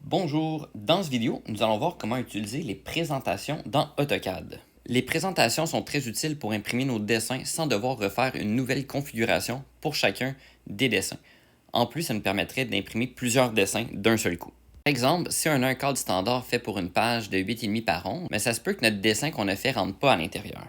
Bonjour, dans cette vidéo, nous allons voir comment utiliser les présentations dans AutoCAD. Les présentations sont très utiles pour imprimer nos dessins sans devoir refaire une nouvelle configuration pour chacun des dessins. En plus, ça nous permettrait d'imprimer plusieurs dessins d'un seul coup. Par exemple, si on a un cadre standard fait pour une page de 8,5 par 11, mais ça se peut que notre dessin qu'on a fait ne rentre pas à l'intérieur.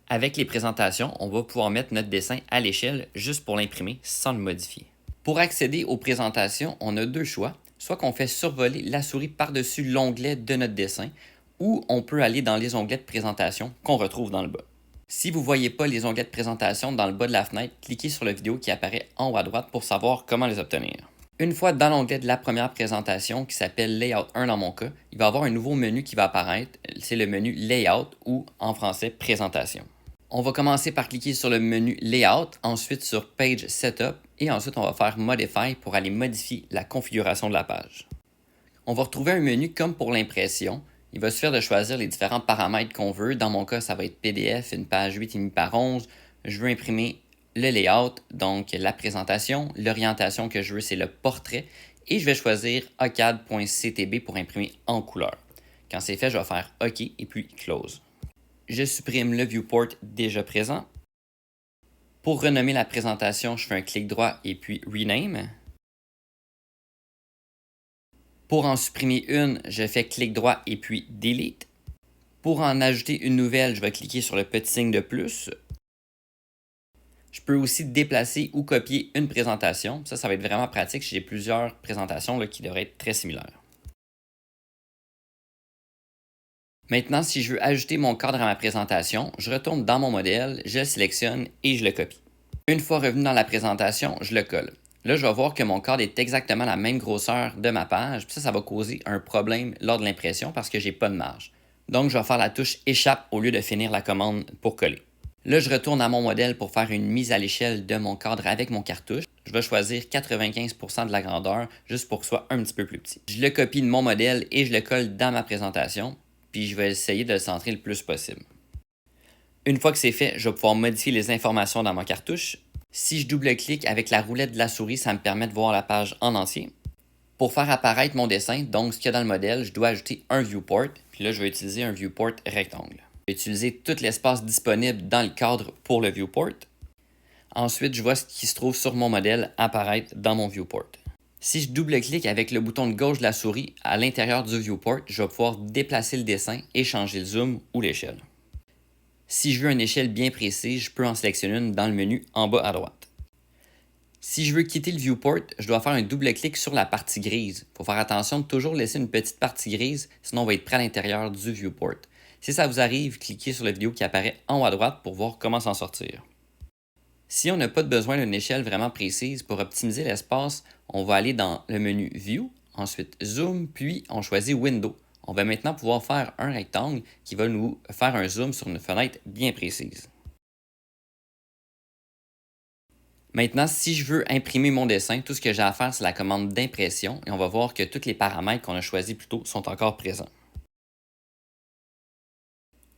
Avec les présentations, on va pouvoir mettre notre dessin à l'échelle juste pour l'imprimer sans le modifier. Pour accéder aux présentations, on a deux choix. Soit qu'on fait survoler la souris par-dessus l'onglet de notre dessin, ou on peut aller dans les onglets de présentation qu'on retrouve dans le bas. Si vous ne voyez pas les onglets de présentation dans le bas de la fenêtre, cliquez sur la vidéo qui apparaît en haut à droite pour savoir comment les obtenir. Une fois dans l'onglet de la première présentation, qui s'appelle Layout 1 dans mon cas, il va y avoir un nouveau menu qui va apparaître, c'est le menu Layout ou en français Présentation. On va commencer par cliquer sur le menu Layout, ensuite sur Page Setup et ensuite on va faire Modify pour aller modifier la configuration de la page. On va retrouver un menu comme pour l'impression. Il va suffire de choisir les différents paramètres qu'on veut. Dans mon cas, ça va être PDF, une page 8,5 par 11. Je veux imprimer le layout, donc la présentation. L'orientation que je veux, c'est le portrait. Et je vais choisir AuCAD.CTB pour imprimer en couleur. Quand c'est fait, je vais faire OK et puis Close. Je supprime le viewport déjà présent. Pour renommer la présentation, je fais un clic droit et puis Rename. Pour en supprimer une, je fais clic droit et puis Delete. Pour en ajouter une nouvelle, je vais cliquer sur le petit signe de plus. Je peux aussi déplacer ou copier une présentation. Ça va être vraiment pratique si j'ai plusieurs présentations qui devraient être très similaires. Maintenant, si je veux ajouter mon cadre à ma présentation, je retourne dans mon modèle, je le sélectionne et je le copie. Une fois revenu dans la présentation, je le colle. Là, je vais voir que mon cadre est exactement la même grosseur de ma page. Puis ça va causer un problème lors de l'impression parce que j'ai pas de marge. Donc, je vais faire la touche Échappe au lieu de finir la commande pour coller. Là, je retourne à mon modèle pour faire une mise à l'échelle de mon cadre avec mon cartouche. Je vais choisir 95% de la grandeur juste pour que ce soit un petit peu plus petit. Je le copie de mon modèle et je le colle dans ma présentation. Puis je vais essayer de le centrer le plus possible. Une fois que c'est fait, je vais pouvoir modifier les informations dans ma cartouche. Si je double-clique avec la roulette de la souris, ça me permet de voir la page en entier. Pour faire apparaître mon dessin, donc ce qu'il y a dans le modèle, je dois ajouter un viewport. Puis là, je vais utiliser un viewport rectangle. Je vais utiliser tout l'espace disponible dans le cadre pour le viewport. Ensuite, je vois ce qui se trouve sur mon modèle apparaître dans mon viewport. Si je double-clique avec le bouton de gauche de la souris à l'intérieur du viewport, je vais pouvoir déplacer le dessin et changer le zoom ou l'échelle. Si je veux une échelle bien précise, je peux en sélectionner une dans le menu en bas à droite. Si je veux quitter le viewport, je dois faire un double-clic sur la partie grise. Il faut faire attention de toujours laisser une petite partie grise, sinon on va être prêt à l'intérieur du viewport. Si ça vous arrive, cliquez sur la vidéo qui apparaît en haut à droite pour voir comment s'en sortir. Si on n'a pas besoin d'une échelle vraiment précise, pour optimiser l'espace, on va aller dans le menu View, ensuite Zoom, puis on choisit Window. On va maintenant pouvoir faire un rectangle qui va nous faire un zoom sur une fenêtre bien précise. Maintenant, si je veux imprimer mon dessin, tout ce que j'ai à faire, c'est la commande d'impression et on va voir que tous les paramètres qu'on a choisis plus tôt sont encore présents.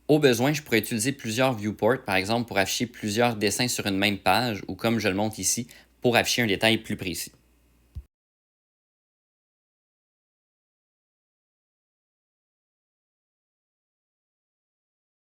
Au besoin, je pourrais utiliser plusieurs viewports, par exemple pour afficher plusieurs dessins sur une même page ou comme je le montre ici, pour afficher un détail plus précis.